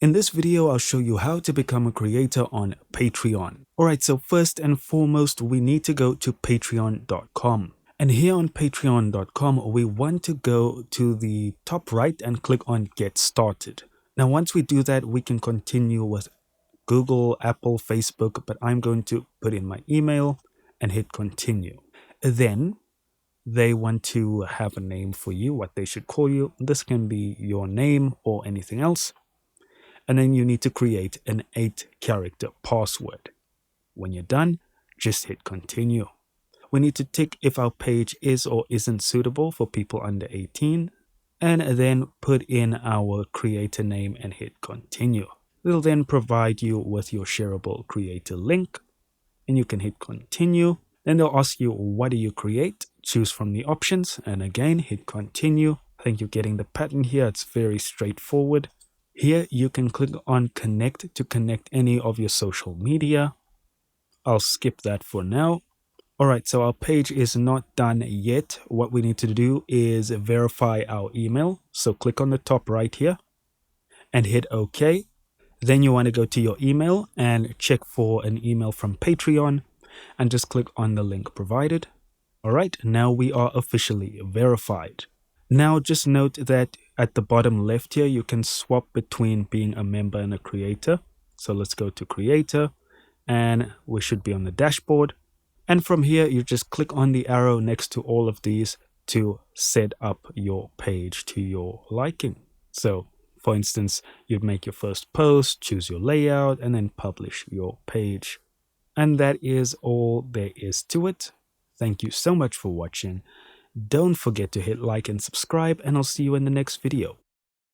In this video, I'll show you how to become a creator on Patreon. Alright, so first and foremost, we need to go to patreon.com. And here on patreon.com, we want to go to the top right and click on Get Started. Now, once we do that, we can continue with Google, Apple, Facebook, but I'm going to put in my email and hit continue. Then they want to have a name for you, what they should call you. This can be your name or anything else. And then you need to create an 8-character password. When you're done, just hit continue. We need to tick if our page is or isn't suitable for people under 18, and then put in our creator name and hit continue. It'll then provide you with your shareable creator link, and you can hit continue. Then they'll ask you, what do you create? Choose from the options, and again, hit continue. I think you're getting the pattern here. It's very straightforward. Here, you can click on connect to connect any of your social media. I'll skip that for now. Alright, so our page is not done yet. What we need to do is verify our email. So click on the top right here and hit OK. Then you want to go to your email and check for an email from Patreon and just click on the link provided. Alright, now we are officially verified. Now just note that at the bottom left here, you can swap between being a member and a creator. So let's go to creator and we should be on the dashboard. And from here, you just click on the arrow next to all of these to set up your page to your liking. So for instance, you'd make your first post, choose your layout, and then publish your page. And that is all there is to it. Thank you so much for watching. Don't forget to hit like and subscribe, and I'll see you in the next video.